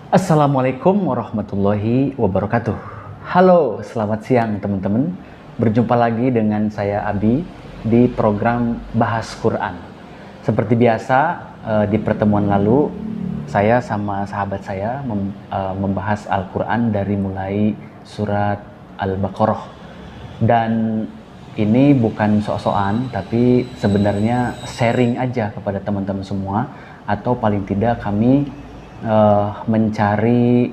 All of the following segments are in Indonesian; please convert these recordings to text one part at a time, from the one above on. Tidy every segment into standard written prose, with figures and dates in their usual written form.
Assalamualaikum warahmatullahi wabarakatuh. Halo, selamat siang teman-teman. Berjumpa lagi dengan saya Abi di program Bahas Quran. Seperti biasa, di pertemuan lalu saya sama sahabat saya membahas Al-Quran dari mulai surat Al-Baqarah. Dan ini bukan sok-sokan, tapi sebenarnya sharing aja kepada teman-teman semua, atau paling tidak kami mencari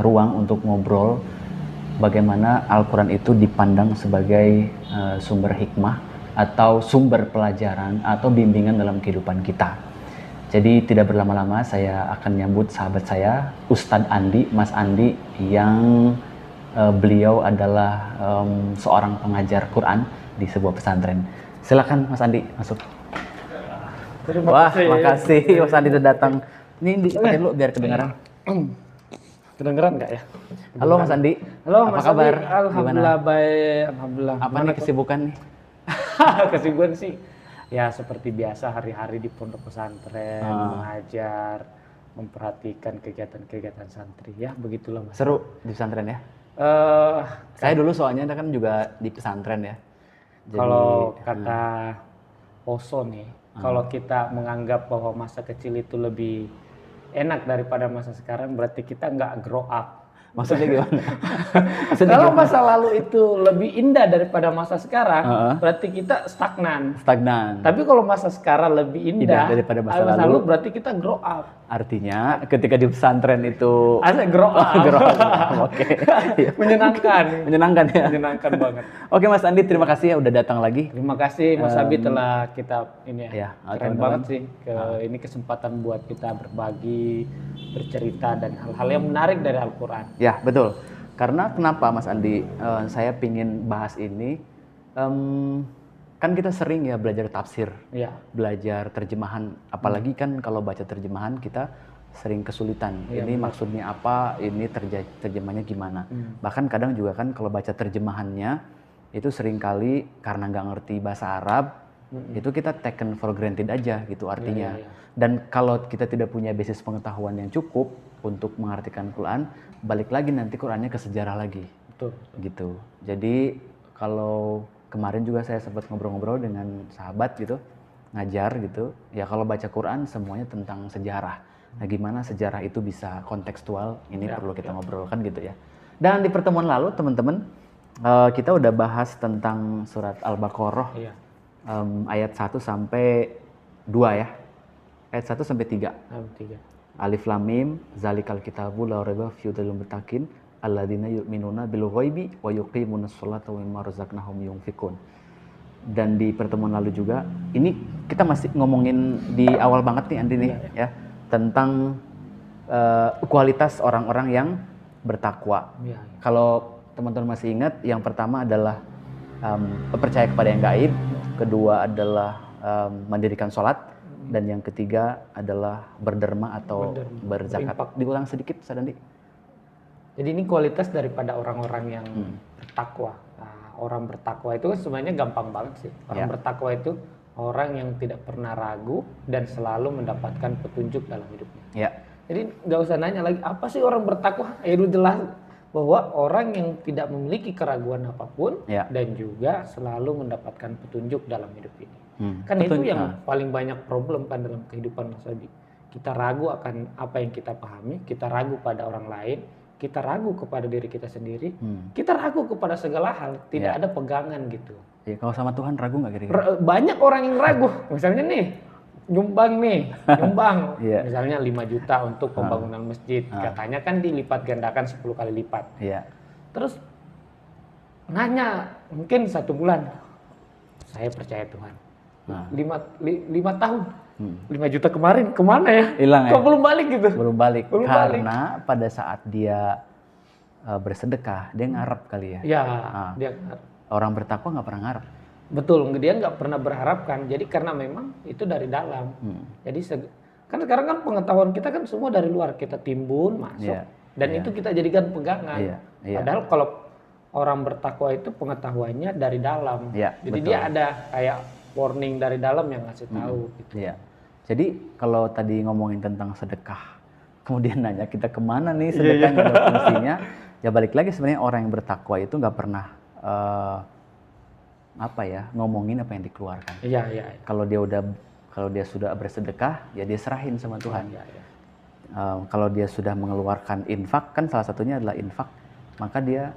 ruang untuk ngobrol bagaimana Al-Quran itu dipandang sebagai sumber hikmah atau sumber pelajaran atau bimbingan dalam kehidupan kita. Jadi tidak berlama-lama saya akan nyambut sahabat saya Ustadz Andi, Mas Andi, yang beliau adalah seorang pengajar Quran di sebuah pesantren. Silakan Mas Andi masuk. Wah, makasih Mas Andi sudah datang. Ini dipakai dulu biar kedengaran. Kedengeran nggak ya? Halo Mas Andi. Halo apa Mas kabar? Andi. Alhamdulillah Gimana? baik. Alhamdulillah. Apa nih kesibukan nih? Kesibukan sih? Ya seperti biasa hari-hari di pondok pesantren, mengajar, memperhatikan kegiatan-kegiatan santri. Ya begitulah Mas. Seru di pesantren ya? Saya dulu soalnya kan juga di pesantren ya. Jadi, kalau kata Poso nih, kalau kita menganggap bahwa masa kecil itu lebih enak daripada masa sekarang, berarti kita nggak grow up. maksudnya gimana? Kalau masa lalu itu lebih indah daripada masa sekarang, berarti kita stagnan. Stagnan. Tapi kalau masa sekarang lebih indah daripada masa lalu, berarti kita grow up. Artinya ketika di pesantren itu Asal grow up. grow up. Oke. Menyenangkan. Menyenangkan ya. Menyenangkan banget. Oke Mas Andi, terima kasih ya udah datang lagi. Terima kasih Mas Abi telah kita ini Ya, keren teman-teman. banget sih ini kesempatan buat kita berbagi, bercerita dan hal-hal yang menarik dari Al-Qur'an. Ya, betul. Karena kenapa Mas Andi, saya pingin bahas ini, kan kita sering ya belajar tafsir, Iya. belajar terjemahan, apalagi kan kalau baca terjemahan kita sering kesulitan. Ini maksudnya apa, ini terjemahnya gimana. Bahkan kadang juga kan kalau baca terjemahannya, itu seringkali karena nggak ngerti bahasa Arab, itu kita taken for granted aja gitu artinya. Dan kalau kita tidak punya basis pengetahuan yang cukup untuk mengartikan Quran, balik lagi nanti Qurannya ke sejarah lagi. Betul. Gitu. Jadi kalau kemarin juga saya sempat ngobrol-ngobrol dengan sahabat gitu, ngajar gitu. Ya kalau baca Quran semuanya tentang sejarah. Nah gimana sejarah itu bisa kontekstual, ini perlu kita ngobrolkan gitu ya. Dan di pertemuan lalu teman-teman, kita udah bahas tentang surat Al-Baqarah, ayat 1 sampai 2 ya. Ayat 1 sampai 3. Alif Lam Mim, zalikal kitabu la raiba fihi hudal lil muttaqin alladzina yu'minuna bil ghaibi wa yuqimunas sholata wa mimma razaqnahum yunfiqun. Dan di pertemuan lalu juga, ini kita masih ngomongin di awal banget nih Andi nih ya, tentang kualitas orang-orang yang bertakwa. Kalau teman-teman masih ingat, yang pertama adalah percaya kepada yang gaib, kedua adalah mendirikan sholat, dan yang ketiga adalah berderma atau berzakat. Diulang sedikit, Sadandi. Jadi ini kualitas daripada orang-orang yang bertakwa. Nah, orang bertakwa itu kan sebenarnya gampang banget sih. Orang bertakwa itu orang yang tidak pernah ragu dan selalu mendapatkan petunjuk dalam hidupnya. Ya. Jadi nggak usah nanya lagi apa sih orang bertakwa. Itu jelas bahwa orang yang tidak memiliki keraguan apapun dan juga selalu mendapatkan petunjuk dalam hidup ini. Kan itu yang paling banyak problem kan dalam kehidupan Mas Abi. Kita ragu akan apa yang kita pahami, kita ragu pada orang lain, kita ragu kepada diri kita sendiri, kita ragu kepada segala hal, tidak ada pegangan gitu. Ya, kalau sama Tuhan ragu nggak kira-kira? Banyak orang yang ragu, misalnya nih, nyumbang, misalnya 5 juta untuk pembangunan masjid, katanya kan dilipat gandakan 10 kali lipat. Terus nanya, mungkin 1 bulan, saya percaya Tuhan. 5 tahun, 5 juta kemarin kemana ya? Hilang ya? Kok belum balik gitu? Belum balik. Karena pada saat dia bersedekah, dia ngarep kali ya? Ya, dia ngarep. Orang bertakwa nggak pernah ngarep. Betul, dia nggak pernah berharap kan. Jadi karena memang itu dari dalam. Jadi kan sekarang kan pengetahuan kita kan semua dari luar, kita timbun masuk dan itu kita jadikan pegangan. Padahal kalau orang bertakwa itu pengetahuannya dari dalam. Jadi dia ada kayak warning dari dalam yang ngasih tahu. Gitu. Jadi kalau tadi ngomongin tentang sedekah, kemudian nanya kita kemana nih sedekah nggak ada fungsinya. Ya balik lagi sebenarnya orang yang bertakwa itu nggak pernah ngomongin apa yang dikeluarkan. Iya. Kalau dia sudah bersedekah, ya dia serahin sama Tuhan. Iya. Kalau dia sudah mengeluarkan infak, kan salah satunya adalah infak, maka dia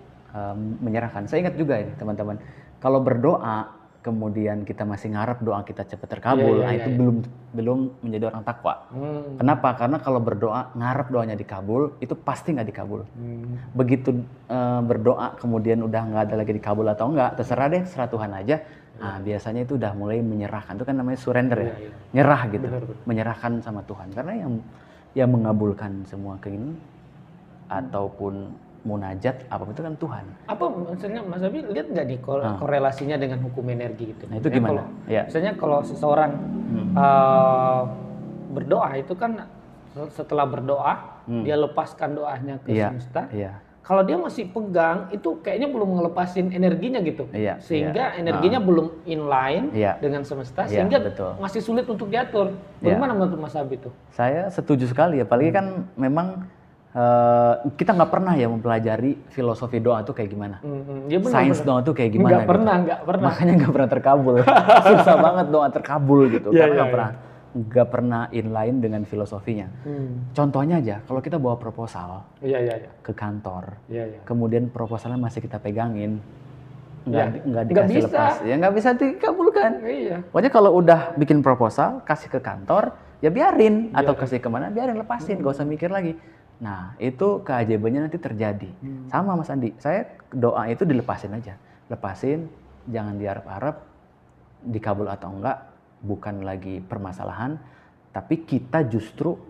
menyerahkan. Saya ingat juga ini teman-teman, kalau berdoa kemudian kita masih ngarep doa kita cepat terkabul, itu belum menjadi orang takwa. Kenapa? Karena kalau berdoa ngarep doanya dikabul, itu pasti nggak dikabul. Begitu berdoa kemudian udah nggak ada lagi dikabul atau enggak, terserah Tuhan aja. Nah, biasanya itu udah mulai menyerahkan, itu kan namanya surrender ya, nyerah gitu, benar. Menyerahkan sama Tuhan. Karena yang mengabulkan semua keinginan ataupun munajat apapun itu kan Tuhan. Apa misalnya Mas Abi lihat nggak nih korelasinya dengan hukum energi gitu? Nah itu gimana? Misalnya kalau seseorang berdoa itu kan setelah berdoa dia lepaskan doanya ke semesta. Kalau dia masih pegang itu kayaknya belum ngelepasin energinya gitu, sehingga energinya belum inline dengan semesta, sehingga masih sulit untuk diatur. Bagaimana menurut Mas Abi itu? Saya setuju sekali, apalagi kan memang kita nggak pernah ya mempelajari filosofi doa itu kayak gimana, sains doa itu kayak gimana. Nggak pernah. Makanya nggak pernah terkabul. Susah banget doa terkabul gitu, karena nggak pernah inline dengan filosofinya. Contohnya aja, kalau kita bawa proposal ke kantor, kemudian proposalnya masih kita pegangin, nggak dikasih lepas, ya nggak bisa dikabulkan. Pokoknya kalau udah bikin proposal, kasih ke kantor, ya biarin, atau kasih kemana, biarin, lepasin, gak usah mikir lagi. Nah, itu keajaibannya nanti terjadi. Sama Mas Andi, saya doa itu dilepasin aja. Lepasin, jangan diharap-harap, dikabul atau enggak, bukan lagi permasalahan, tapi kita justru,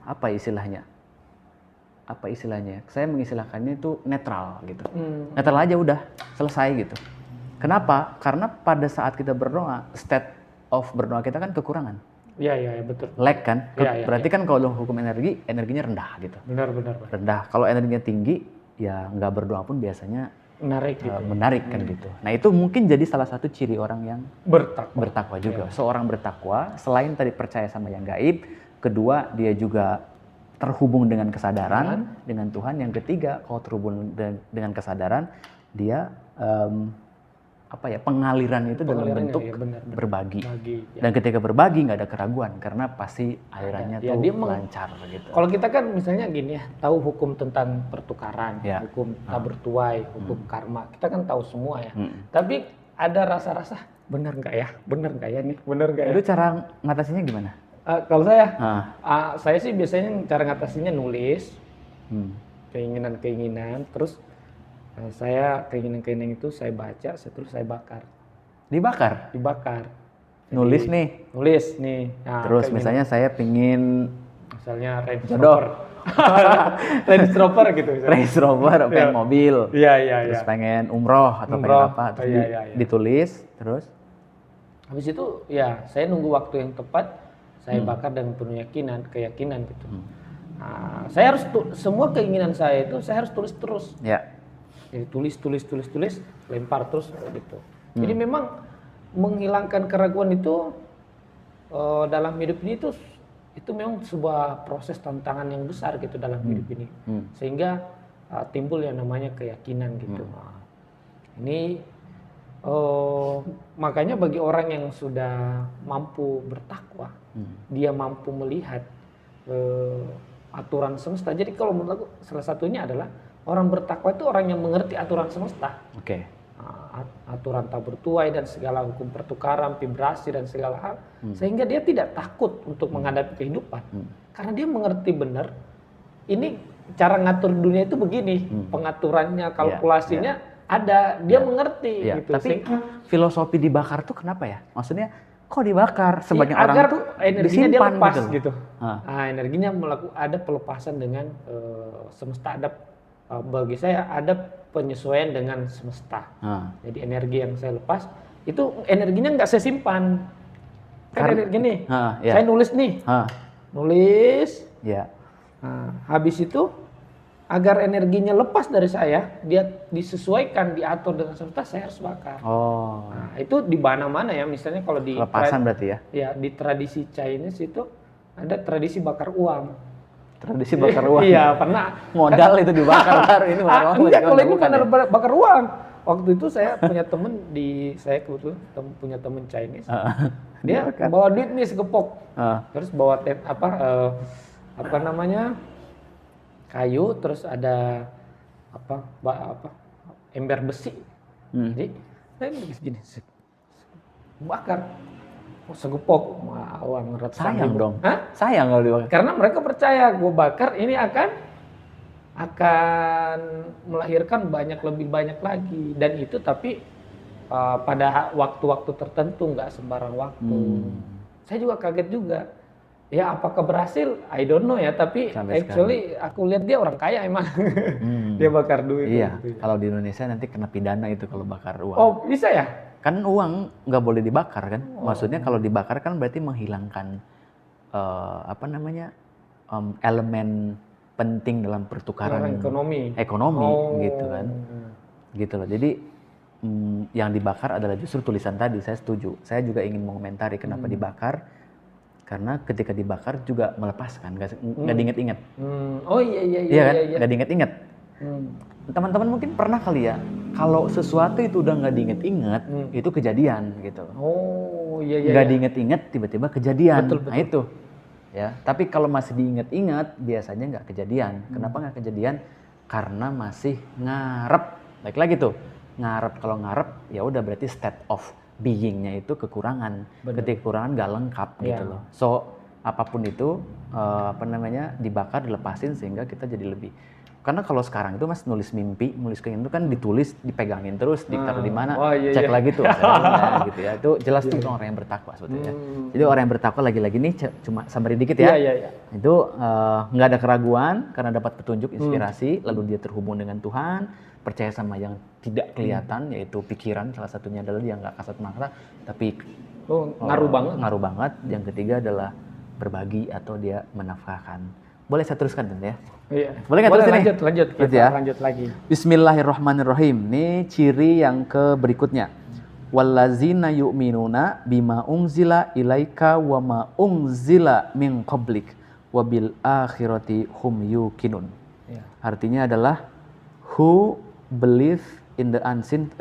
apa istilahnya? Saya mengistilahkannya itu netral gitu. Netral aja udah, selesai gitu. Kenapa? Karena pada saat kita berdoa, state of berdoa kita kan kekurangan. Iya betul. Lag kan? Berarti kan kalau hukum energinya rendah gitu. Benar. Rendah. Kalau energinya tinggi, ya nggak berdoa pun biasanya menarik kan gitu. Nah itu mungkin jadi salah satu ciri orang yang bertakwa juga. Seorang bertakwa, selain tadi percaya sama yang gaib, kedua dia juga terhubung dengan kesadaran dengan Tuhan. Yang ketiga, kalau terhubung dengan kesadaran, dia pengaliran itu dalam bentuk berbagi. Dan ketika berbagi nggak ada keraguan karena pasti alirannya tuh lancar gitu. Kalau kita kan misalnya gini ya, tahu hukum tentang pertukaran, hukum tabur tuai, hukum karma, kita kan tahu semua ya. Tapi ada rasa-rasa benar nggak ya nih, benar nggak ya? Itu cara ngatasinya gimana? Kalau saya sih biasanya cara ngatasinya nulis keinginan-keinginan, terus saya keinginan itu saya baca, terus saya bakar. Dibakar? Nulis nih. Nah, terus misalnya saya pingin Range Rover. Range Rover gitu misalnya. Range Rover, pengen mobil. Iya. Terus pengen umroh atau pengen apa, terus ditulis, terus? Habis itu ya saya nunggu waktu yang tepat, saya bakar dengan penuh keyakinan gitu. Nah, saya harus semua keinginan saya itu saya harus tulis terus. Jadi tulis, lempar terus gitu. Jadi memang menghilangkan keraguan itu dalam hidup ini itu memang sebuah proses tantangan yang besar gitu dalam hidup ini. Sehingga timbul yang namanya keyakinan gitu. Nah, ini makanya bagi orang yang sudah mampu bertakwa, dia mampu melihat aturan semesta. Jadi kalau menurut aku salah satunya adalah orang bertakwa itu orang yang mengerti aturan semesta. Aturan tabur tuai dan segala hukum pertukaran, vibrasi dan segala hal. Sehingga dia tidak takut untuk menghadapi kehidupan. Karena dia mengerti benar, ini cara ngatur dunia itu begini. Pengaturannya, kalkulasinya ada, dia mengerti. Gitu. Tapi filosofi dibakar tuh kenapa ya? Maksudnya kok dibakar? Sebagian orang tuh energinya dia lepas gitu. Energinya ada pelepasan dengan semesta. Bagi saya ada penyesuaian dengan semesta. Jadi energi yang saya lepas itu energinya nggak saya simpan. Kan energi nih, saya nulis nih, nulis. Habis itu agar energinya lepas dari saya, dia disesuaikan, diatur dengan semesta, saya harus bakar. Nah, itu di mana-mana ya, misalnya kalau di lepasan berarti ya? Ya di tradisi Chinese itu ada tradisi bakar uang. Tradisi bakar uang. Iya, pernah. Modal itu dibakar, ini bakar uang. Enggak, kalau ini benar bakar uang. Waktu itu saya punya temen saya kebetulan punya temen Chinese. Dia bawa duit nih segepok. Terus bawa kayu, terus ada ember besi. Jadi saya begini bakar segepok uang ratusan sayang ribu. Dong. Sayang kalau dibakar. Karena mereka percaya gue bakar ini akan melahirkan lebih banyak lagi, dan itu tapi pada waktu-waktu tertentu, nggak sembarang waktu. Saya juga kaget juga. Ya apakah berhasil? I don't know ya, tapi sampai actually sekarang aku lihat dia orang kaya emang. Dia bakar duit. Iya, gitu. Kalau di Indonesia nanti kena pidana itu kalau bakar uang. Oh, bisa ya? Kan uang nggak boleh dibakar kan? Maksudnya kalau dibakar kan berarti menghilangkan elemen penting dalam pertukaran ekonomi gitu kan. Gitu loh. Jadi yang dibakar adalah justru tulisan tadi. Saya setuju. Saya juga ingin mengomentari kenapa dibakar. Karena ketika dibakar juga melepaskan, nggak diinget-inget. Oh iya. Iya kan? Nggak diinget-inget. Teman-teman mungkin pernah kali ya, kalau sesuatu itu udah nggak diinget-inget, itu kejadian gitu. Oh iya. Nggak diinget-inget, tiba-tiba kejadian. Betul. Nah itu. Ya, tapi kalau masih diinget-inget, biasanya nggak kejadian. Kenapa nggak kejadian? Karena masih ngarep. Baik lagi tuh, ngarep. Kalau ngarep, ya udah berarti state of being-nya itu kekurangan. Ketika kekurangan nggak lengkap gitu loh. So apapun itu dibakar, dilepasin sehingga kita jadi lebih. Karena kalau sekarang itu Mas nulis mimpi, nulis keinginan itu kan ditulis, dipegangin terus, ditaruh di mana, cek lagi tuh, gitu ya. Itu jelas tuh orang yang bertakwa sebetulnya. Jadi orang yang bertakwa lagi-lagi nih cuma sabarin dikit ya. Iya. Itu nggak ada keraguan karena dapat petunjuk, inspirasi, lalu dia terhubung dengan Tuhan, percaya sama yang tidak kelihatan, yaitu pikiran. Salah satunya adalah dia nggak kasat mata, tapi ngaruh banget. Yang ketiga adalah berbagi atau dia menafkahkan. Boleh saya teruskan ya? Iya. Boleh nggak terusin nih? Lanjut lagi. Bismillahirrahmanirrahim. Ini ciri yang berikutnya. Wallazina yu'minuna bima unzila ilaika wa ma unzila min qablik wa bil akhirati hum yuqinun. Artinya adalah who believe in the unseen,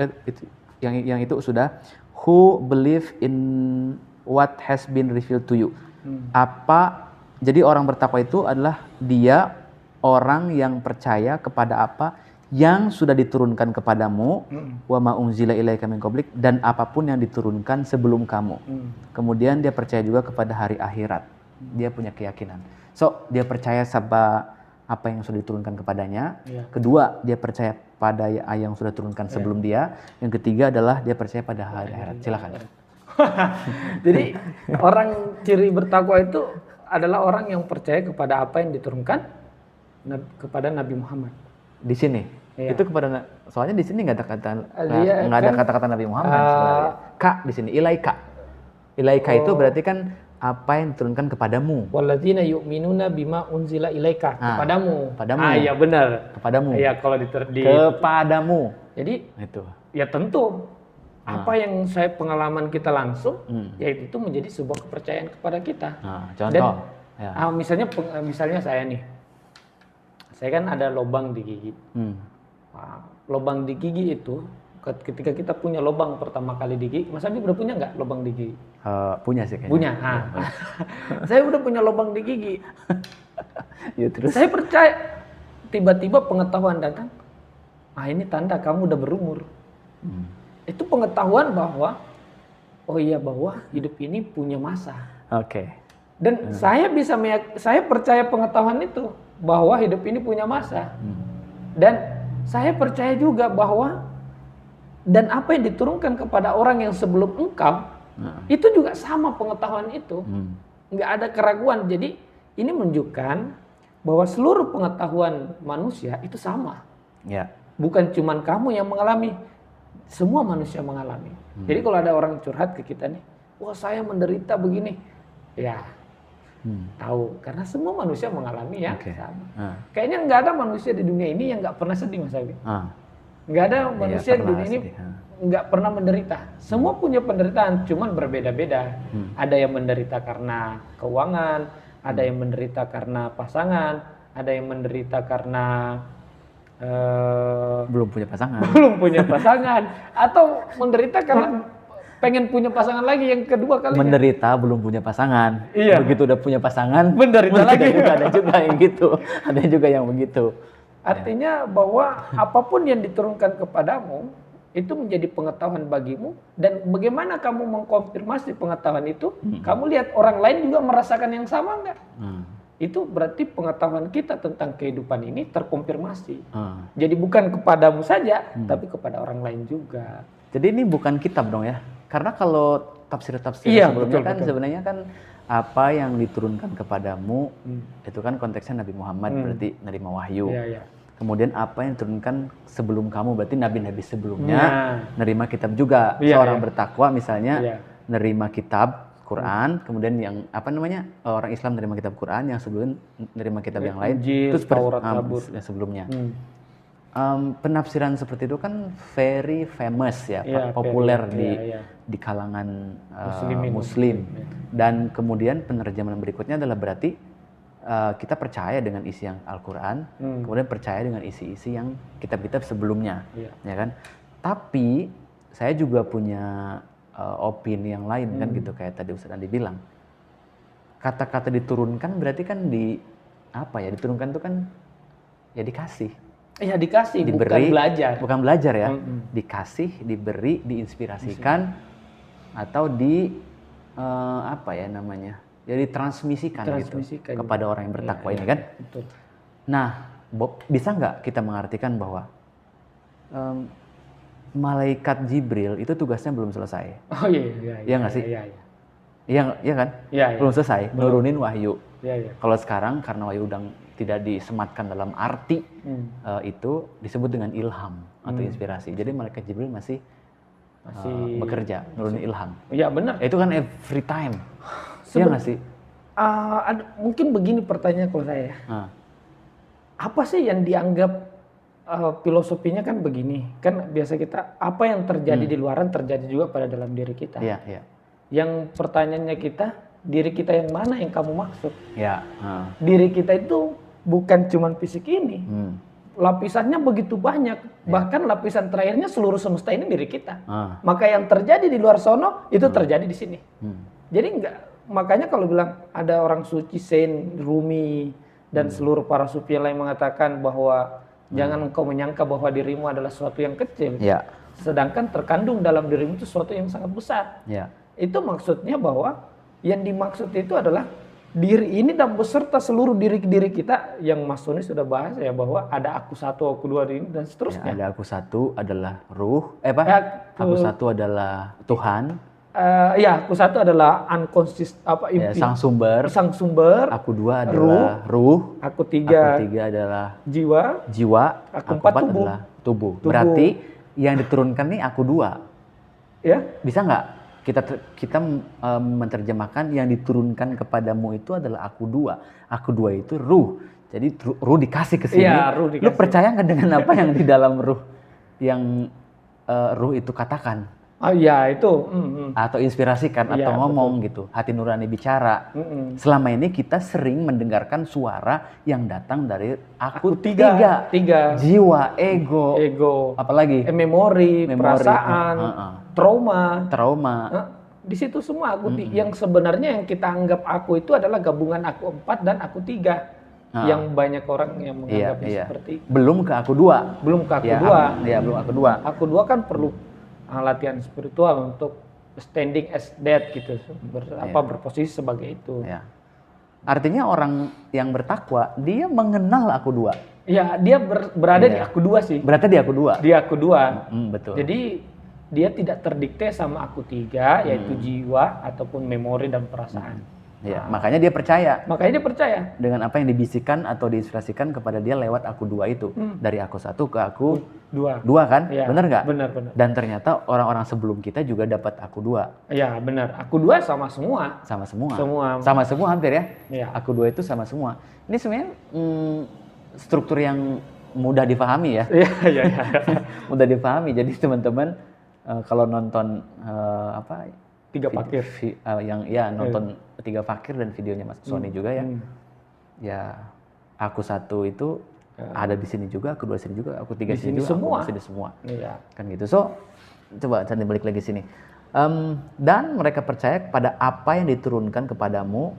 yang itu sudah, who believe in what has been revealed to you. Jadi orang bertakwa itu adalah dia orang yang percaya kepada apa yang sudah diturunkan kepadamu, wa ma unzila ilaika min qablik, dan apapun yang diturunkan sebelum kamu. Kemudian dia percaya juga kepada hari akhirat. Dia punya keyakinan. So, dia percaya sama apa yang sudah diturunkan kepadanya. Kedua, dia percaya pada yang sudah diturunkan sebelum dia. Yang ketiga adalah dia percaya pada hari akhirat. Silakan. Jadi orang ciri bertakwa itu adalah orang yang percaya kepada apa yang diturunkan kepada Nabi Muhammad. Di sini itu kepada, soalnya di sini nggak ada kata-kata Nabi Muhammad sebenarnya. Kak di sini ilaika itu berarti kan apa yang diturunkan kepadamu. Walladzina yu'minuna bima unzila ilaika, kepadamu. Iya benar. Kepadamu. Iya kalau kepadamu. Jadi itu. Ya tentu apa yang pengalaman kita langsung, yaitu itu menjadi sebuah kepercayaan kepada kita. Contoh. Misalnya saya nih, saya kan ada lubang di gigi. Lubang di gigi itu, ketika kita punya lubang pertama kali di gigi, Mas Abi udah punya nggak lubang di gigi? Punya sih kayaknya. Punya. Saya udah punya lubang di gigi. Ya, terus? Saya percaya, tiba-tiba pengetahuan datang, ini tanda kamu udah berumur. Itu pengetahuan bahwa bahwa hidup ini punya masa. Oke. Dan saya percaya pengetahuan itu bahwa hidup ini punya masa. Dan saya percaya juga bahwa dan apa yang diturunkan kepada orang yang sebelum engkau itu juga sama pengetahuan itu. Nggak ada keraguan. Jadi ini menunjukkan bahwa seluruh pengetahuan manusia itu sama. Bukan cuman kamu yang mengalami. Semua manusia mengalami. Jadi kalau ada orang curhat ke kita nih, wah saya menderita begini, tahu karena semua manusia mengalami sama. Kayaknya nggak ada manusia di dunia ini yang nggak pernah sedih, Mas Abi. Nggak ada manusia di dunia ini nggak pernah menderita. Semua punya penderitaan, cuman berbeda-beda. Ada yang menderita karena keuangan, ada yang menderita karena pasangan, ada yang menderita karena belum punya pasangan, atau menderita karena pengen punya pasangan lagi yang kedua kali. Menderita belum punya pasangan, iya. Begitu udah punya pasangan, menderita lagi. Ada juga yang gitu, ada juga yang begitu. Artinya bahwa apapun yang diturunkan kepadamu itu menjadi pengetahuan bagimu, dan bagaimana kamu mengkonfirmasi pengetahuan itu, kamu lihat orang lain juga merasakan yang sama enggak? Itu berarti pengetahuan kita tentang kehidupan ini terkonfirmasi. Jadi bukan kepadamu saja, tapi kepada orang lain juga. Jadi ini bukan kitab dong ya? Karena kalau tafsir-tafsir sebelumnya kan sebenarnya kan apa yang diturunkan kepadamu itu kan konteksnya Nabi Muhammad, berarti nerima wahyu. Kemudian apa yang diturunkan sebelum kamu, berarti nabi-nabi sebelumnya nerima kitab juga. Seorang bertakwa misalnya nerima kitab Quran, kemudian yang orang Islam nerima kitab Quran, yang sebelum nerima kitab yang lain, itu yang sebelumnya. Penafsiran seperti itu kan very famous ya, populer di kalangan Muslim. Dan kemudian penerjemahan berikutnya adalah berarti kita percaya dengan isi yang Al-Quran, kemudian percaya dengan isi-isi yang kitab-kitab sebelumnya, ya kan? Tapi saya juga punya opini yang lain kan gitu, kayak tadi Ustaz Andi bilang, kata-kata diturunkan berarti kan diturunkan itu kan ya dikasih. Iya dikasih, diberi, bukan belajar ya, dikasih, diberi, diinspirasikan, atau ditransmisikan gitu kepada orang yang bertakwa ini kan. Betul. Nah, Bob, bisa nggak kita mengartikan bahwa malaikat Jibril itu tugasnya belum selesai? Oh iya. Iya nggak sih? Iya kan? Belum selesai, nurunin wahyu. Kalau sekarang karena wahyu udah tidak disematkan dalam arti itu disebut dengan ilham atau inspirasi. Jadi malaikat Jibril masih bekerja, nurunin ilham. Iya benar. Itu kan every time. Iya nggak sih? Mungkin begini pertanyaan kalau saya. Apa sih yang dianggap filosofinya kan begini, kan biasa kita apa yang terjadi di luaran terjadi juga pada dalam diri kita. Iya. Yang pertanyaannya kita, diri kita yang mana yang kamu maksud? Iya. Diri kita itu bukan cuma fisik ini, lapisannya begitu banyak. Bahkan lapisan terakhirnya seluruh semesta ini diri kita. Maka yang terjadi di luar sono itu terjadi di sini. Jadi makanya kalau bilang ada orang suci Saint Rumi dan seluruh para sufi lain mengatakan bahwa jangan engkau menyangka bahwa dirimu adalah sesuatu yang kecil. Sedangkan terkandung dalam dirimu itu sesuatu yang sangat besar. Itu maksudnya bahwa yang dimaksud itu adalah diri ini dan beserta seluruh diri kita, yang Mas Sony sudah bahas ya, bahwa ada aku satu, aku dua ini dan seterusnya. Ada aku satu adalah ruh, aku satu adalah Tuhan. Aku satu adalah sang sumber. Aku dua adalah ruh. Aku tiga adalah jiwa. Aku empat adalah tubuh. Berarti yang diturunkan nih aku dua. Ya. Bisa nggak kita menerjemahkan yang diturunkan kepadamu itu adalah aku dua. Aku dua itu ruh. Jadi ruh dikasih ke sini. Ruh dikasih. Lu percaya nggak dengan apa yang di dalam ruh yang ruh itu katakan? Itu. Atau inspirasikan atau ngomong gitu. Hati nurani bicara. Selama ini kita sering mendengarkan suara yang datang dari aku tiga. Jiwa, ego. Apalagi? Memori, perasaan, trauma. Di situ semua aku yang sebenarnya yang kita anggap aku itu adalah gabungan aku 4 dan aku 3. Yang banyak orang yang menganggapnya seperti itu. Belum ke aku dua. Belum ke aku dua. Belum aku dua. Aku dua kan perlu latihan spiritual untuk standing as that gitu, berposisi sebagai itu. Artinya orang yang bertakwa dia mengenal aku dua. Ya, dia berada di aku dua sih. Berarti di aku dua. Di aku dua. Betul. Jadi dia tidak terdikte sama aku tiga, yaitu jiwa ataupun memori dan perasaan. Makanya dia percaya. Dengan apa yang dibisikkan atau diinspirasikan kepada dia lewat aku dua itu. Dari aku satu ke aku dua kan? Benar nggak? Benar. Dan ternyata orang-orang sebelum kita juga dapat aku dua. Iya benar. Aku dua sama semua. Sama semua hampir ya. Aku dua itu sama semua. Ini sebenarnya struktur yang mudah dipahami ya. Iya. Mudah dipahami. Jadi teman-teman kalau nonton Tiga fakir. Yang ya nonton Tiga Fakir dan videonya Mas Sony juga ya. Ya aku satu itu ada di sini juga, aku dua sini juga, aku tiga sini juga, semua. aku di semua. Iya. Kan gitu. So coba cari balik lagi sini. Dan mereka percaya pada apa yang diturunkan kepadamu,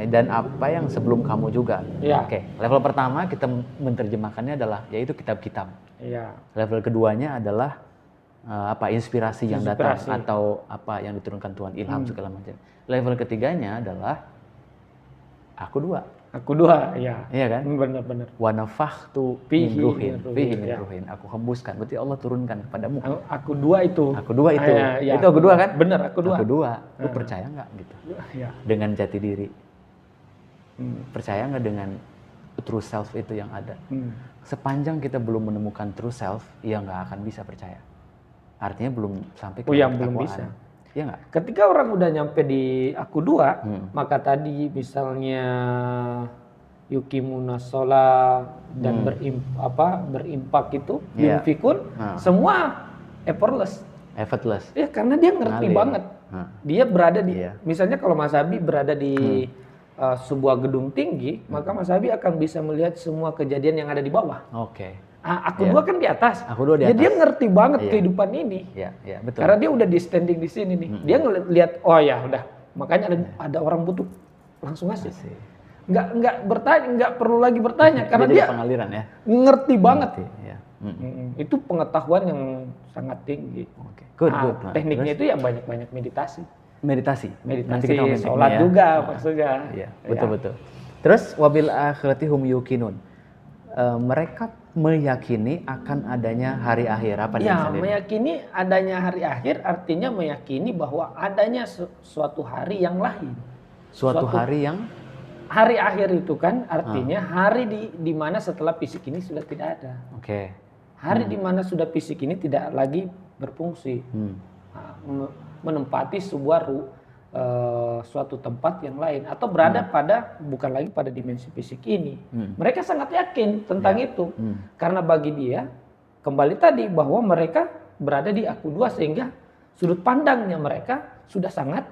dan apa yang sebelum kamu juga. Oke, level pertama kita menerjemahkannya adalah yaitu kitab-kitab. Level keduanya adalah inspirasi yang datang atau apa yang diturunkan Tuhan, ilham segala macam. Level ketiganya adalah aku dua, iya kan? Benar-benar. Wa nafakhtu min ruhin. Aku hembuskan, berarti Allah turunkan kepadamu. Aku dua itu. Itu aku dua kan? Benar, aku dua. Lu percaya nggak gitu? Dengan jati diri. Percaya nggak dengan true self itu yang ada? Sepanjang kita belum menemukan true self, ya nggak akan bisa percaya. Artinya belum sampai ke belum bisa. Iya nggak? Ketika orang udah nyampe di aku dua, maka tadi misalnya yukimuna sholat dan berimpak itu, yunfikun, semua effortless. Ya karena dia ngerti banget. Dia berada di, misalnya kalau Mas Abi berada di sebuah gedung tinggi, maka Mas Abi akan bisa melihat semua kejadian yang ada di bawah. Aku dua kan di atas. Ya, dia ngerti banget kehidupan ini. Betul. Karena dia udah di standing di sini nih. Dia ngeliat, oh ya udah. Makanya ada orang butuh, langsung ngasih. Nggak bertanya, nggak perlu lagi bertanya karena dia pengaliran ya. Ngerti banget. Itu pengetahuan yang sangat tinggi. Good. Tekniknya itu ya banyak meditasi. Nanti kita sholat juga maksudnya. Betul. Terus wabil akhirati hum yuqinun. Mereka meyakini akan adanya hari akhir. Apa meyakini adanya hari akhir artinya meyakini bahwa adanya suatu hari yang lain. Hari akhir itu kan artinya hari di mana setelah fisik ini sudah tidak ada. Hari di mana sudah fisik ini tidak lagi berfungsi. Menempati suatu tempat yang lain atau berada bukan lagi pada dimensi fisik ini. Mereka sangat yakin tentang itu. Karena bagi dia kembali tadi bahwa mereka berada di aku dua sehingga sudut pandangnya mereka sudah sangat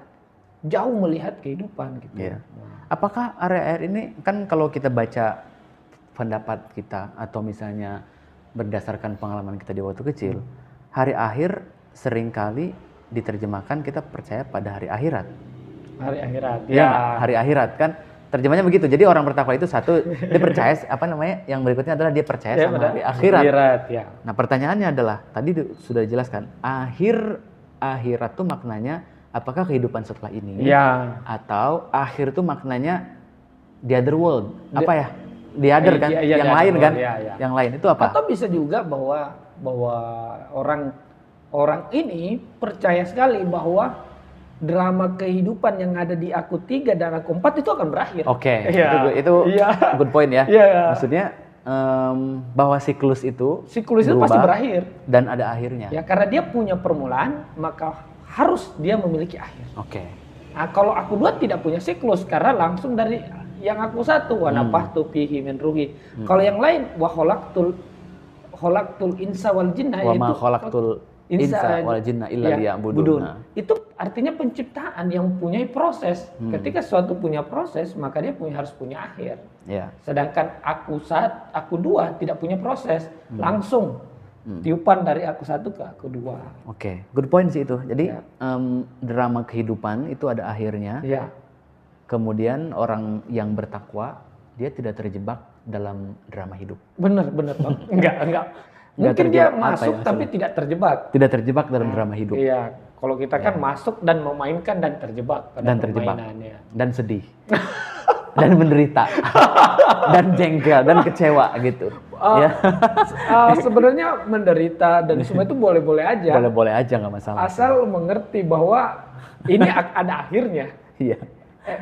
jauh melihat kehidupan gitu. Apakah area ini kan kalau kita baca pendapat kita atau misalnya berdasarkan pengalaman kita di waktu kecil, hari akhir seringkali diterjemahkan kita percaya pada hari akhirat. Hari akhirat kan terjemahnya begitu. Jadi orang bertakwa itu satu dia percaya yang berikutnya adalah dia percaya sama hari akhirat. Nah, pertanyaannya adalah tadi sudah dijelaskan, akhirat tuh maknanya apakah kehidupan setelah ini? Atau akhir tuh maknanya the other world. The other kan? Yang lain kan? Yang lain itu apa? Atau bisa juga bahwa orang ini percaya sekali bahwa drama kehidupan yang ada di aku 3 dan aku 4 itu akan berakhir. Itu good point ya. Maksudnya bahwa siklus itu pasti berakhir dan ada akhirnya. Karena dia punya permulaan, maka harus dia memiliki akhir. Nah, kalau aku 2 tidak punya siklus karena langsung dari yang aku 1 wa nafahtu fihi min ruhi. Kalau yang lain wa khalaqtul insa wal jinna wa ma khalaqtul insa wal jinna illa liya'budun. Itu artinya penciptaan yang punya proses. Ketika suatu punya proses, maka dia harus punya akhir. Sedangkan aku 2 tidak punya proses, langsung tiupan dari aku 1 ke aku 2. Good point sih itu. Jadi drama kehidupan itu ada akhirnya. Kemudian orang yang bertakwa dia tidak terjebak dalam drama hidup. Benar Bang. Enggak. Mungkin dia masuk tapi tidak terjebak. Tidak terjebak dalam drama hidup. Kalau kita kan masuk dan memainkan dan terjebak pada permainannya. Dan sedih. Dan menderita. Dan jengkel dan kecewa gitu. Sebenarnya menderita dan semua itu boleh-boleh aja. Boleh-boleh aja nggak masalah. Asal mengerti bahwa ini ada akhirnya.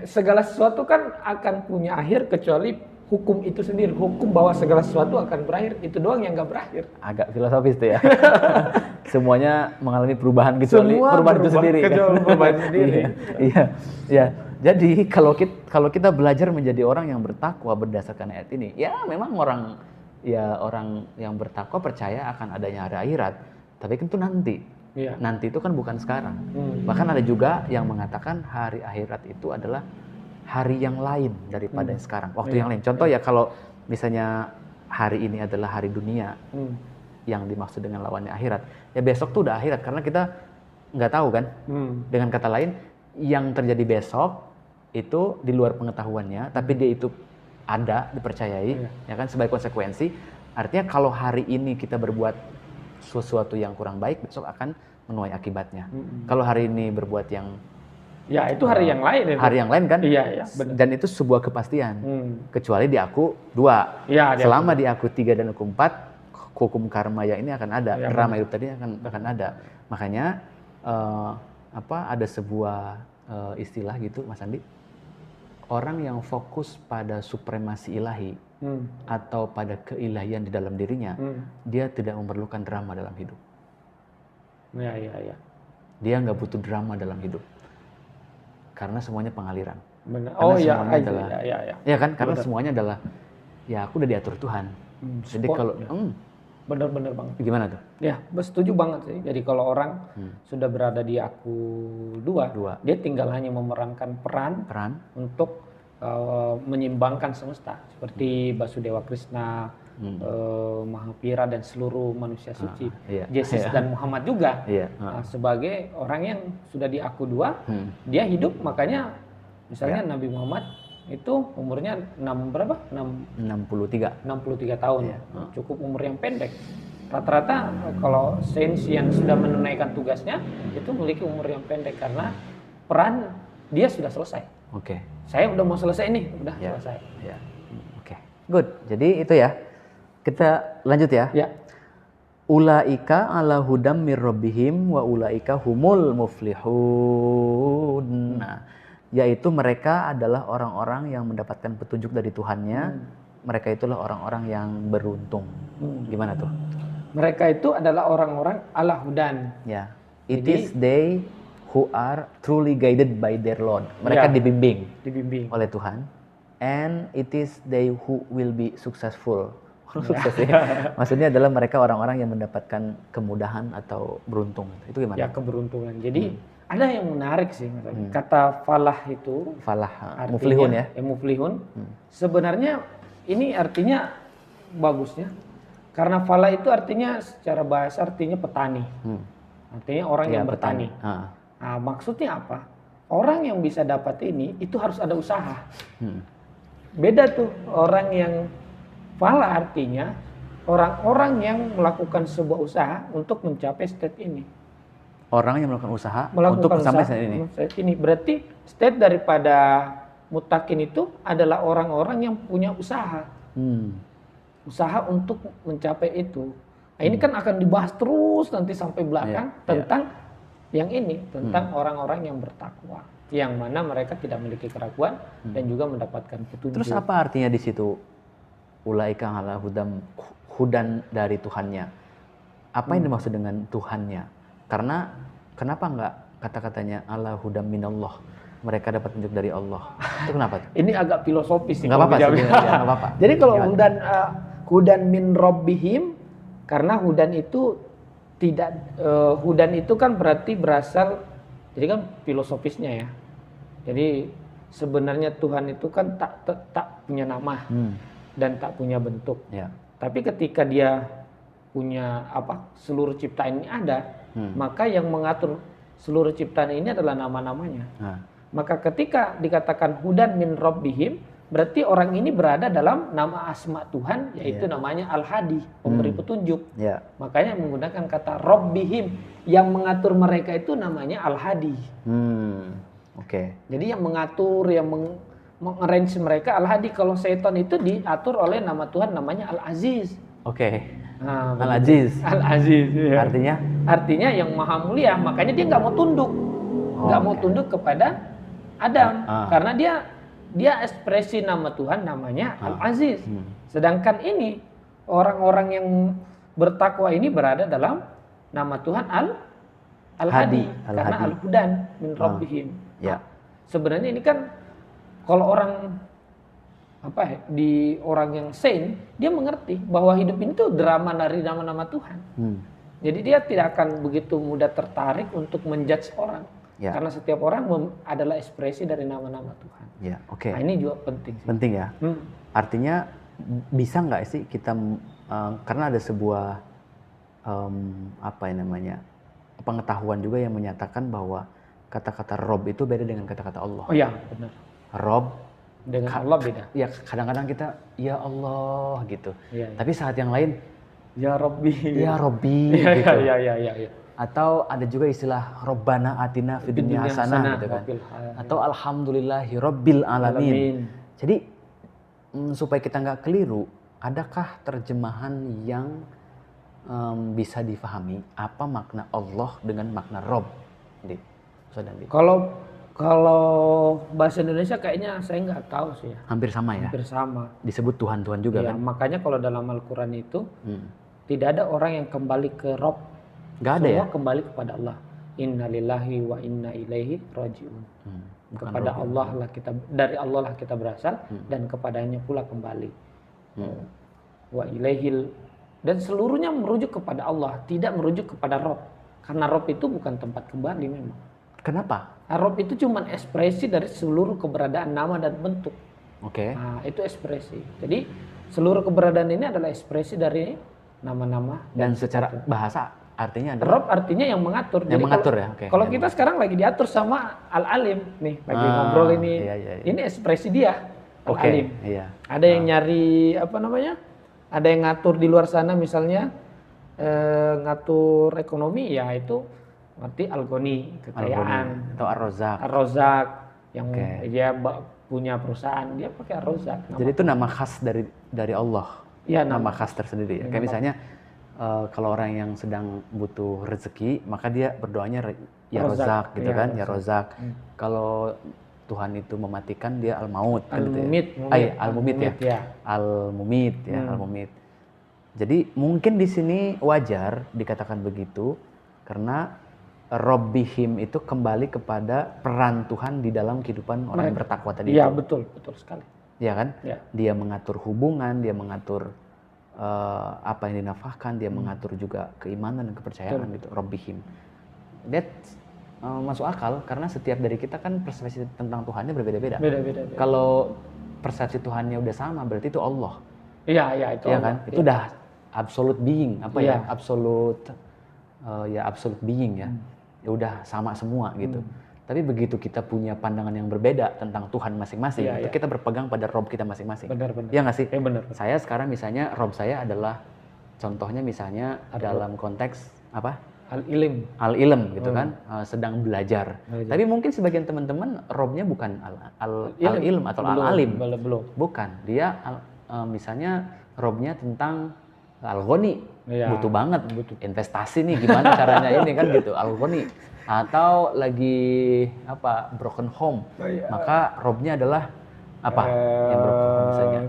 Segala sesuatu kan akan punya akhir kecuali hukum itu sendiri. Hukum bahwa segala sesuatu akan berakhir, itu doang yang nggak berakhir. Agak filosofis tuh ya. Semuanya mengalami perubahan kecuali perubahan itu sendiri. Iya. Jadi kalau kita belajar menjadi orang yang bertakwa berdasarkan ayat ini, ya memang orang yang bertakwa percaya akan adanya hari akhirat. Tapi kan itu nanti. Nanti itu kan bukan sekarang. Bahkan ada juga yang mengatakan hari akhirat itu adalah hari yang lain daripada yang sekarang, waktu yang lain. Contoh ya, kalau misalnya hari ini adalah hari dunia, yang dimaksud dengan lawannya akhirat, ya besok tuh udah akhirat, karena kita nggak tahu kan. Dengan kata lain, yang terjadi besok itu di luar pengetahuannya, tapi dia itu ada, dipercayai, ya kan, sebagai konsekuensi. Artinya kalau hari ini kita berbuat sesuatu yang kurang baik, besok akan menuai akibatnya. Kalau hari ini berbuat yang itu hari yang lain itu. Hari yang lain kan? Iya, Dan itu sebuah kepastian. Kecuali di aku 2. Selama di aku 3 dan aku 4, hukum karma yang ini akan ada. Drama hidup tadi akan ada. Makanya ada sebuah istilah gitu, Mas Andi. Orang yang fokus pada supremasi ilahi atau pada keilahian di dalam dirinya, dia tidak memerlukan drama dalam hidup. Dia nggak butuh drama dalam hidup, karena semuanya pengaliran. Benar. Ya kan, karena semuanya adalah, ya aku udah diatur Tuhan. Jadi kalau benar-benar banget. Gimana tuh? Ya, setuju banget sih. Jadi kalau orang sudah berada di aku 2, dia tinggal hanya memerankan peran untuk menyeimbangkan semesta, seperti Basudewa Krishna, Mahapira dan seluruh manusia suci, Yesus dan Muhammad juga. Sebagai orang yang sudah di aku 2, dia hidup, makanya misalnya Nabi Muhammad itu umurnya 63 tahun. Cukup umur yang pendek. Rata-rata kalau sains yang sudah menunaikan tugasnya itu memiliki umur yang pendek karena peran dia sudah selesai. Saya udah mau selesai nih, udah selesai. Good. Jadi itu ya. Kita lanjut ya. Ulaika ala hudam mir rabbihim wa ulaika humul muflihun. Yaitu mereka adalah orang-orang yang mendapatkan petunjuk dari Tuhannya. Mereka itulah orang-orang yang beruntung. Gimana tuh? Mereka itu adalah orang-orang ala hudan. It is they who are truly guided by their Lord. Mereka dibimbing oleh Tuhan. And it is they who will be successful. Sukses ya. Maksudnya adalah mereka orang-orang yang mendapatkan kemudahan atau beruntung. Itu gimana? Keberuntungan. Jadi ada yang menarik sih, kata falah itu. Falah, muflihun ya. Muflihun. Sebenarnya ini artinya bagusnya, karena falah itu artinya secara bahasa artinya petani. Artinya orang yang bertani. Nah, maksudnya apa? Orang yang bisa dapat ini itu harus ada usaha. Beda tuh orang yang falah, artinya orang-orang yang melakukan sebuah usaha untuk mencapai state ini. Orang yang melakukan usaha untuk sampai saat ini. Berarti state daripada mutakin itu adalah orang-orang yang punya usaha. Usaha untuk mencapai itu. Nah, ini kan akan dibahas terus nanti sampai belakang tentang yang ini, tentang orang-orang yang bertakwa, yang mana mereka tidak memiliki keraguan dan juga mendapatkan petunjuk. Terus apa artinya di situ? Ulaika ala hudan dari Tuhannya. Apa yang dimaksud dengan Tuhannya? Karena kenapa enggak kata-katanya ala hudam minallah, mereka dapat petunjuk dari Allah? Itu kenapa? Ini agak filosofis sih. Enggak apa-apa. Jadi kalau hudan min rabbihim, karena hudan itu tidak hudan itu kan berarti berasal, jadi kan filosofisnya ya. Jadi sebenarnya Tuhan itu kan tak punya nama dan tak punya bentuk. Tapi ketika dia punya seluruh ciptaan ini ada, maka yang mengatur seluruh ciptaan ini adalah nama-namanya. Maka ketika dikatakan hudan min rabbihim, berarti orang ini berada dalam nama asma Tuhan, yaitu namanya Al-Hadi, pemberi petunjuk. Makanya menggunakan kata rabbihim, yang mengatur mereka itu namanya Al-Hadi. Jadi yang mengatur, yang mengarrange mereka Al-Hadi. Kalau setan itu diatur oleh nama Tuhan, namanya Al-Aziz. Nah, Al-Aziz. Artinya yang maha mulia. Makanya dia nggak mau tunduk, mau tunduk kepada Adam, karena dia ekspresi nama Tuhan namanya Al-Aziz. Sedangkan ini orang-orang yang bertakwa ini berada dalam nama Tuhan Al-Hadi, karena Al-Hudan min Rabbihim. Sebenarnya ini kan kalau orang di orang yang sane, dia mengerti bahwa hidup ini tuh drama dari nama-nama Tuhan. Jadi dia tidak akan begitu mudah tertarik untuk menjudge orang. Ya. Karena setiap orang adalah ekspresi dari nama-nama Tuhan. Ya, oke. Nah, ini juga penting. Penting ya. Artinya bisa nggak sih kita karena ada sebuah pengetahuan juga yang menyatakan bahwa kata-kata Rob itu beda dengan kata-kata Allah. Oh iya, benar. Rob dengan Allah beda. Ya kadang-kadang kita ya Allah gitu. Ya. Tapi saat yang lain ya Robbi. Ya Robbi ya, gitu. Ya. Atau ada juga istilah Robbana atina fid dunya hasanah gitu kan. Atau alhamdulillahi rabbil alamin. Jadi supaya kita nggak keliru, adakah terjemahan yang bisa difahami apa makna Allah dengan makna Rob? Kalau bahasa Indonesia kayaknya saya nggak tahu sih ya. Hampir sama ya? Hampir sama. Disebut Tuhan-Tuhan juga ya, kan? Makanya kalau dalam Al-Quran itu tidak ada orang yang kembali ke Rob. Nggak ada ya? Semua kembali kepada Allah. Inna lillahi wa inna ilaihi raji'un. Kepada Allah lah kita, dari Allah lah kita berasal dan kepadanya pula kembali. Wa ilaihil, dan seluruhnya merujuk kepada Allah, tidak merujuk kepada Rob. Karena Rob itu bukan tempat kembali memang. Kenapa? Rob itu cuma ekspresi dari seluruh keberadaan nama dan bentuk. Oke. Nah, itu ekspresi. Jadi seluruh keberadaan ini adalah ekspresi dari nama-nama. Dan secara bahasa artinya adalah? Rob artinya yang mengatur. Yang jadi mengatur ya. Okay. Kalau kita sekarang lagi diatur sama Al-Alim nih, lagi ngobrol ini. Iya. Ini ekspresi dia. Al-Alim. Iya. Ada yang nyari ada yang ngatur di luar sana misalnya ngatur ekonomi, ya itu ngerti Al-Ghani, kekayaan. Atau Ar-Razzaq. Ar-Razzaq yang dia punya perusahaan, dia pakai Ar-Razzaq. Jadi itu nama khas dari Allah. Iya, nama khas tersendiri ya. Kayak misalnya kalau orang yang sedang butuh rezeki, maka dia berdoanya ya Razzaq gitu kan, ya Razzaq. Kalau Tuhan itu mematikan, dia Al-Maut kan gitu ya. Al-Mumit ya. Al-Mumit ya, Al-Mumit. Jadi mungkin di sini wajar dikatakan begitu karena Robbihim itu kembali kepada peran Tuhan di dalam kehidupan orang yang bertakwa tadi. Iya, betul sekali. Iya kan? Ya. Dia mengatur hubungan, dia mengatur apa yang dinafahkan, dia mengatur juga keimanan dan kepercayaan gitu. Robbihim. That masuk akal karena setiap dari kita kan persepsi tentang Tuhannya berbeda-beda. Beda. Kalau persepsi Tuhannya udah sama, berarti itu Allah. Iya itu. Iya kan? Itu udah absolute being, absolute absolute being ya. Ya udah sama semua gitu. Tapi begitu kita punya pandangan yang berbeda tentang Tuhan masing-masing, itu kita berpegang pada Rob kita masing-masing. Benar. Iya nggak sih? Benar. Saya sekarang misalnya Rob saya adalah contohnya misalnya dalam konteks apa? Al-ilm gitu kan, sedang belajar. Tapi mungkin sebagian teman-teman Robnya bukan al-ilm atau al-alim. Belum. Bukan. Dia misalnya Robnya tentang Al-Ghani. Butuh banget investasi nih, gimana caranya ini kan gitu, Al-Ghani. Atau lagi broken home, maka Robnya adalah apa yang broken home misalnya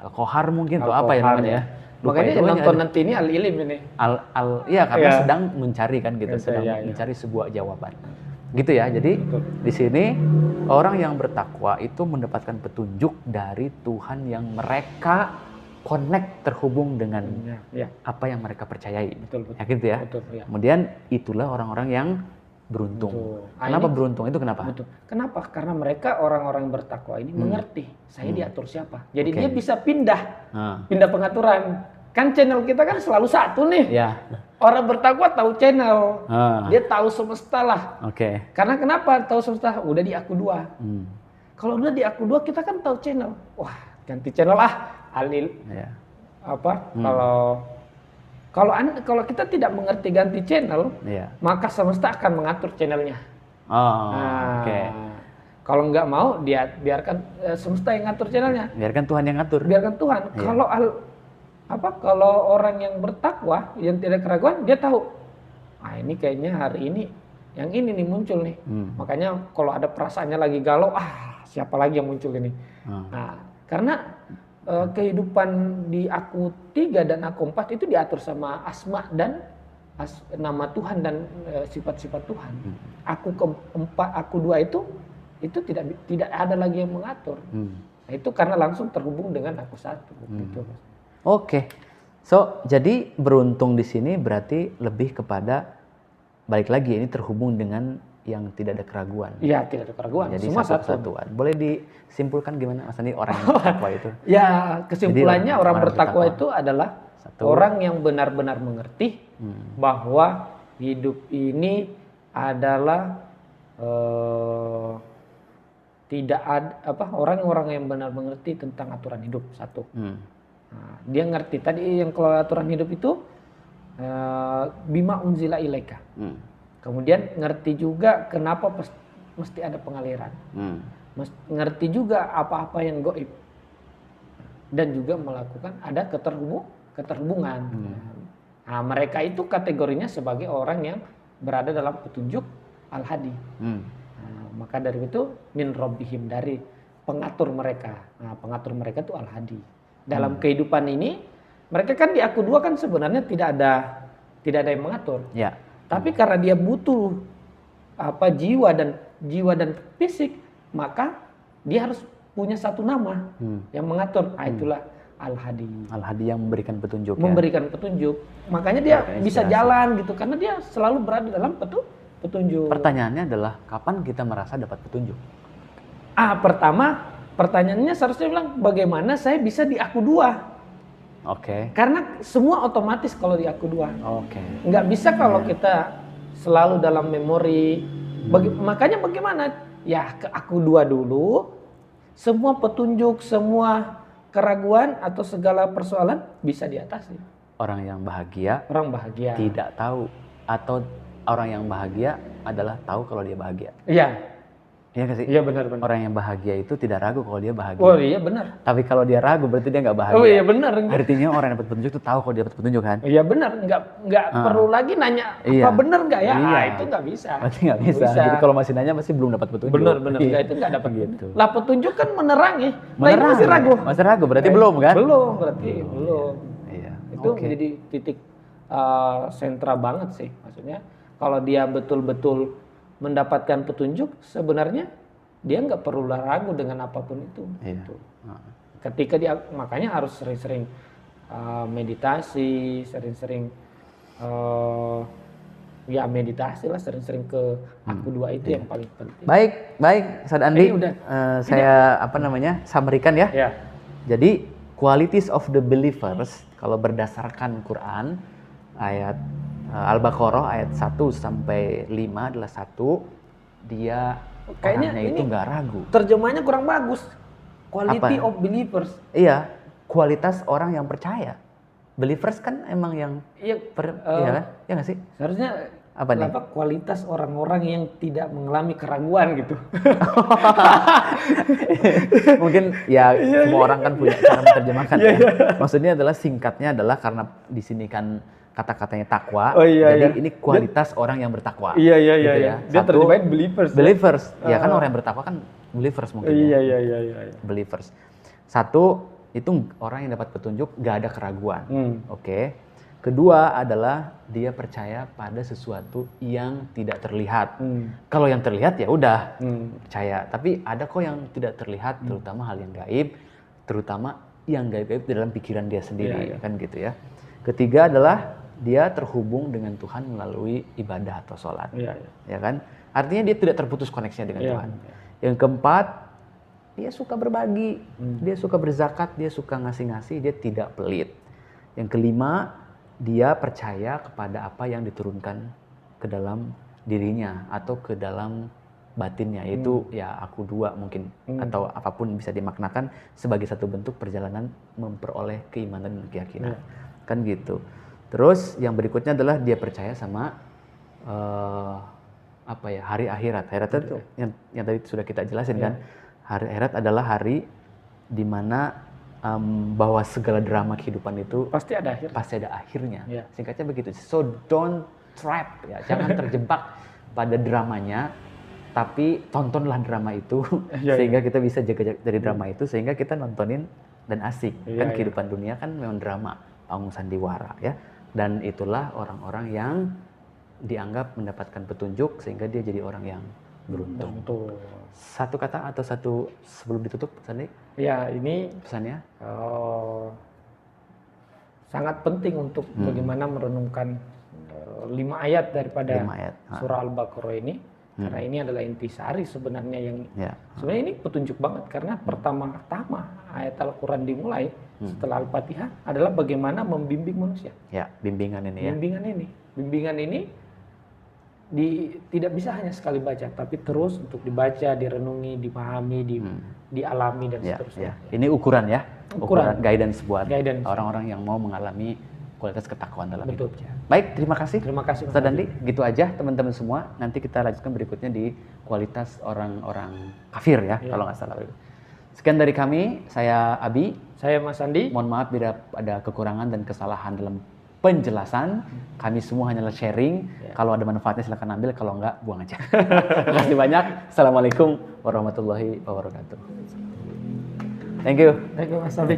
Al-Kohar mungkin atau apa ya namanya ya. Makanya nonton nanti ini Al-Ilm ini. Karena sedang mencari kan gitu, mencari sebuah jawaban. Gitu ya. Jadi di sini orang yang bertakwa itu mendapatkan petunjuk dari Tuhan yang mereka connect, terhubung dengan apa yang mereka percayai. Betul. Ya gitu ya. Betul. Kemudian itulah orang-orang yang beruntung. Kenapa beruntung itu kenapa? Betul. Kenapa? Karena mereka orang-orang yang bertakwa ini mengerti saya diatur siapa. Jadi dia bisa pindah pengaturan. Kan channel kita kan selalu satu nih. Ya. Orang bertakwa tahu channel. Dia tahu semesta lah. Karena kenapa tahu semesta? Udah di aku 2. Kalau udah di aku 2 kita kan tahu channel. Wah, ganti channel Alil. Kalau kita tidak mengerti ganti channel, maka semesta akan mengatur channelnya. Kalau nggak mau, dia biarkan semesta yang ngatur channelnya. Biarkan Tuhan yang ngatur. Biarkan Tuhan. Kalau orang yang bertakwa, yang tidak keraguan, dia tahu. Ini kayaknya hari ini yang ini nih muncul nih. Makanya kalau ada perasaannya lagi galau, siapa lagi yang muncul ini? Karena kehidupan di aku 3 dan aku 4 itu diatur sama asma dan nama Tuhan dan sifat-sifat Tuhan. Aku keempat, aku 2 itu tidak ada lagi yang mengatur. Itu karena langsung terhubung dengan aku 1. Gitu. Oke, So, jadi beruntung di sini berarti lebih kepada, balik lagi ini terhubung dengan yang tidak ada keraguan. Iya, tidak ada keraguan. Jadi Semua satu kesatuan. Boleh disimpulkan gimana Mas Andi orang yang bertakwa itu? Ya, kesimpulannya orang bertakwa bertakwa itu adalah satu, orang yang benar-benar mengerti bahwa hidup ini adalah tidak ada orang-orang yang benar mengerti tentang aturan hidup satu. Nah, dia ngerti tadi yang kalau aturan hidup itu bima unzila ilaika. Kemudian ngerti juga kenapa mesti ada pengaliran. Ngerti juga apa-apa yang gaib. Dan juga melakukan ada keterhubungan. Nah, mereka itu kategorinya sebagai orang yang berada dalam petunjuk al-hadi. Nah, maka dari itu min rabbihim, dari pengatur mereka. Nah, pengatur mereka itu al-hadi. Dalam kehidupan ini mereka kan di aku dua kan sebenarnya tidak ada yang mengatur. Ya. Tapi karena dia butuh jiwa dan fisik, maka dia harus punya satu nama yang mengatur. Nah, itulah Al-Hadi. Al-Hadi yang memberikan petunjuk. Memberikan petunjuk. Makanya dia bisa jalan gitu karena dia selalu berada dalam petunjuk. Pertanyaannya adalah kapan kita merasa dapat petunjuk? Pertama pertanyaannya seharusnya bilang bagaimana saya bisa di aku dua. Oke. Karena semua otomatis kalau di aku dua. Oke. Nggak bisa kalau kita selalu dalam memori. Makanya bagaimana? Ya ke aku dua dulu. Semua petunjuk, semua keraguan atau segala persoalan bisa diatasi. Orang yang bahagia. Orang bahagia. Tidak tahu, atau orang yang bahagia adalah tahu kalau dia bahagia. Iya. Iya nggak sih? Iya benar. Orang yang bahagia itu tidak ragu kalau dia bahagia. Oh iya benar. Tapi kalau dia ragu berarti dia nggak bahagia. Oh iya benar. Artinya orang yang dapat petunjuk itu tahu kalau dia dapat petunjuk kan? Iya benar. Nggak perlu lagi nanya apa benar nggak ya? Iya. Itu nggak bisa. Berarti nggak bisa. Jadi kalau masih nanya pasti belum dapat petunjuk. Benar. Iya. Itu nggak dapat gitu. Lah petunjuk kan menerangi. Menerangi. Masih ragu. Masih ragu berarti belum kan? Belum berarti belum. Iya. Itu menjadi titik sentra banget sih. Maksudnya kalau dia betul-betul mendapatkan petunjuk sebenarnya dia nggak perlu ragu dengan apapun itu. Iya. Gitu. Ketika dia makanya harus sering-sering meditasi, sering-sering meditasi lah, sering-sering ke aku dua itu yang paling penting. Baik, Ustaz Andi. Saya summary-kan ya. Ya. Jadi qualities of the believers kalau berdasarkan Quran ayat Al-Baqarah ayat 1 sampai 5 adalah satu, dia kayaknya orangnya itu nggak ragu. Terjemahnya kurang bagus. Quality of believers. Iya, kualitas orang yang percaya. Believers kan emang yang iya kan? Ya nggak sih? Seharusnya apa nih? Kualitas orang-orang yang tidak mengalami keraguan gitu. Mungkin ya semua orang kan punya cara menerjemahkan ya. Maksudnya adalah singkatnya adalah karena di sini kan kata-katanya takwa, jadi ini kualitas orang yang bertakwa. Iya. Gitu ya. Dia terjemahin believers. Ya kan orang yang bertakwa kan believers mungkin. Iya. Believers. Satu, itu orang yang dapat petunjuk, gak ada keraguan. Oke. Kedua adalah dia percaya pada sesuatu yang tidak terlihat. Kalau yang terlihat ya udah percaya. Tapi ada kok yang tidak terlihat, terutama hal yang gaib, terutama yang gaib-gaib di dalam pikiran dia sendiri, kan gitu ya. Ketiga adalah dia terhubung dengan Tuhan melalui ibadah atau sholat, ya kan? Artinya dia tidak terputus koneksinya dengan Tuhan. Yang keempat, dia suka berbagi, dia suka berzakat, dia suka ngasih-ngasih, dia tidak pelit. Yang kelima, dia percaya kepada apa yang diturunkan ke dalam dirinya atau ke dalam batinnya, yaitu ya aku dua mungkin atau apapun bisa dimaknakan sebagai satu bentuk perjalanan memperoleh keimanan dan keyakinan, kan gitu. Terus yang berikutnya adalah dia percaya sama hari akhirat. Akhirat itu yang tadi sudah kita jelasin kan. Hari akhirat adalah hari di mana bahwa segala drama kehidupan itu pasti ada akhirnya. Singkatnya begitu. So don't trap ya, jangan terjebak pada dramanya, tapi tontonlah drama itu sehingga kita bisa jaga dari drama itu sehingga kita nontonin dan asik. Kan kehidupan dunia kan memang drama, panggung sandiwara ya. Dan itulah orang-orang yang dianggap mendapatkan petunjuk sehingga dia jadi orang yang beruntung. Satu kata atau satu sebelum ditutup pesannya? Ya ini pesannya. sangat penting untuk bagaimana merenungkan 5 ayat daripada 5 ayat. surah Al-Baqarah ini. Karena ini adalah intisari sebenarnya yang sebenarnya ini petunjuk banget karena pertama-tama ayat Al-Quran dimulai setelah Al-Fatihah adalah bagaimana membimbing manusia. Ya, bimbingan ini ya. Bimbingan ini tidak bisa hanya sekali baca, tapi terus untuk dibaca, direnungi, dipahami, dialami dan seterusnya. Ini ukuran ya, ukuran guidance buat orang-orang yang mau mengalami kualitas ketakwaan dalam hidupnya. Baik, terima kasih. Terima kasih Ustaz Dandi. Gitu aja teman-teman semua. Nanti kita lanjutkan berikutnya di kualitas orang-orang kafir ya, kalau nggak salah. Sekian dari kami, saya Abi. Saya Mas Andi. Mohon maaf bila ada kekurangan dan kesalahan dalam penjelasan. Kami semua hanyalah sharing. Kalau ada manfaatnya silakan ambil, kalau enggak buang aja. Terima kasih banyak. Assalamualaikum warahmatullahi wabarakatuh. Thank you. Thank you Mas Andi.